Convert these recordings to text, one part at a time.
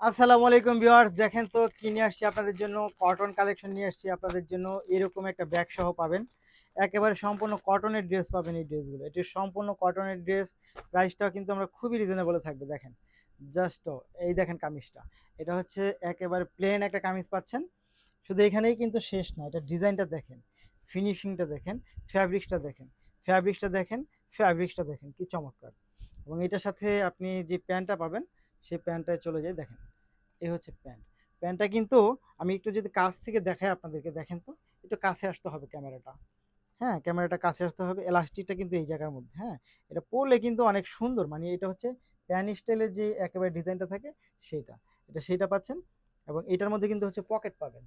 আসসালামু আলাইকুম ভিউয়ার্স, দেখেন তো কি নিয়ে আসছি আপনাদের জন্য। কটন কালেকশন নিয়ে আসছি আপনাদের জন্য। এরকম একটা ব্যাগ সহ পাবেন, একেবারে সম্পূর্ণ কটনের ড্রেস পাবেন। এই ড্রেসগুলো, এটি সম্পূর্ণ কটনের ড্রেস। প্রাইসটাও কিন্তু আমরা খুবই রিজনেবলে থাকবে। দেখেন জাস্ট, এই দেখেন কামিজটা, এটা হচ্ছে একেবারে প্লেন একটা কামিজ পাচ্ছেন। শুধু এখানেই কিন্তু শেষ না, এটা ডিজাইনটা দেখেন, ফিনিশিংটা দেখেন, ফ্যাব্রিক্সটা দেখেন, ফ্যাব্রিক্সটা দেখেন, ফ্যাব্রিক্সটা দেখেন, কি চমৎকার। এবং এটার সাথে আপনি যে প্যান্টটা পাবেন, সেই প্যান্টটায় চলে যায়। দেখেন এই হচ্ছে প্যান্ট। প্যান্টটা কিন্তু আমি একটু যদি কাছ থেকে দেখাই আপনাদেরকে, দেখেন তো, একটু কাছে আসতে হবে ক্যামেরাটা। হ্যাঁ, ক্যামেরাটা কাছে আসতে হবে। এলাস্টিকটা কিন্তু এই জায়গার মধ্যে, হ্যাঁ, এটা পরলে কিন্তু অনেক সুন্দর। মানে এটা হচ্ছে প্যান স্টাইলের যে একেবারে ডিজাইনটা থাকে সেইটা, সেইটা পাচ্ছেন। এবং এটার মধ্যে কিন্তু হচ্ছে পকেট পাবেন।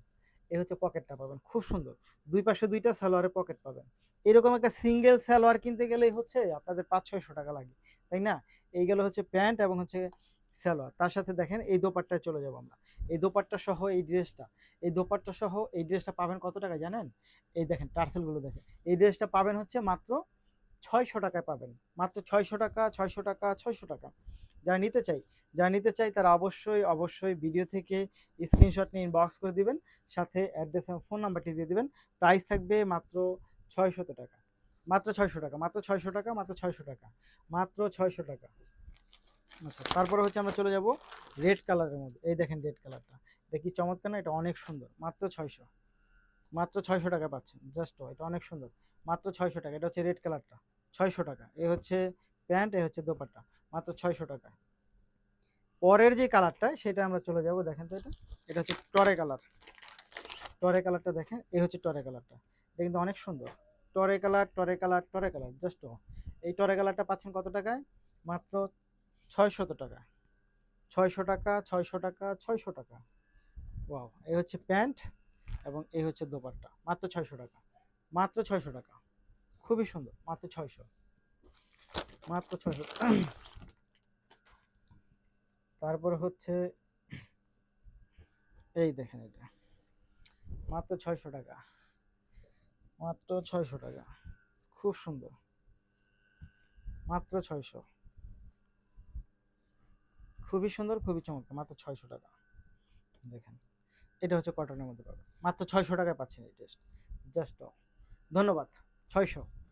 এই হচ্ছে পকেটটা পাবেন, খুব সুন্দর। দুই পাশে দুইটা সালোয়ারের পকেট পাবেন। এরকম একটা সিঙ্গেল সালোয়ার কিনতে গেলেই হচ্ছে আপনাদের 500-600 টাকা লাগে, তাই না? এই গেল হচ্ছে প্যান্ট এবং হচ্ছে সালোয়ার। তার সাথে দেখেন এই দোপাট্টায় চলে যাবো আমরা। এই দোপাট্টা সহ এই ড্রেসটা, এই দোপাট্টা সহ এই ড্রেসটা পাবেন কত টাকায় জানেন? এই দেখেন টার্সেলগুলো দেখেন। এই ড্রেসটা পাবেন হচ্ছে মাত্র 600 টাকায় পাবেন। মাত্র 600 টাকা, 600 টাকা, 600 টাকা। যারা নিতে চাই, যারা নিতে চাই তারা অবশ্যই অবশ্যই ভিডিও থেকে স্ক্রিনশট নিয়ে ইনবক্স করে দিবেন, সাথে অ্যাড্রেস এবং ফোন নাম্বারটি দিয়ে দিবেন। প্রাইস থাকবে মাত্র 600 টাকা। মাত্র 600 টাকা, মাত্র 600 টাকা, মাত্র 600 টাকা, মাত্র 600 টাকা। আচ্ছা, তারপরে হচ্ছে আমরা চলে যাব রেড কালারের মধ্যে। এই দেখেন রেড কালারটা, এটা কি চমৎকার না? এটা অনেক সুন্দর। মাত্র 600, মাত্র 600 টাকা পাচ্ছেন। জাস্ট এটা অনেক সুন্দর। মাত্র 600 টাকা। এটা হচ্ছে রেড কালারটা, 600 টাকা। এ হচ্ছে প্যান্ট, এ হচ্ছে দোপাট্টা, মাত্র 600 টাকা। পরের যে কালারটা সেটা আমরা চলে যাব। দেখেন তো, এটা এটা হচ্ছে টরে কালার। টরে কালারটা দেখেন, এ হচ্ছে টরে কালারটা। এটা কিন্তু অনেক সুন্দর। টরে কালার, টরে কালার, টরে কালার। জাস্ট এই টরে কালারটা পাচ্ছেন কত টাকায়? মাত্র 600 টাকা। 600 টাকা, 600 টাকা, 600 টাকা। ওয়াও! এই হচ্ছে প্যান্ট এবং এই হচ্ছে দোপাট্টা, মাত্র 600 টাকা। মাত্র 600 টাকা। খুবই সুন্দর, মাত্র 600, মাত্র 600। তারপর হচ্ছে এই দেখেন, এটা মাত্র 600 টাকা, মাত্র 600 টাকা। খুব সুন্দর, মাত্র 600। খুবই সুন্দর, খুবই চমৎকার, মাত্র 600 টাকা। দেখেন, এটা হচ্ছে কটনের মধ্যে পাবেন, মাত্র 600 টাকায় পাচ্ছেন এই টেস্ট। জাস্ট ধন্যবাদ। 600।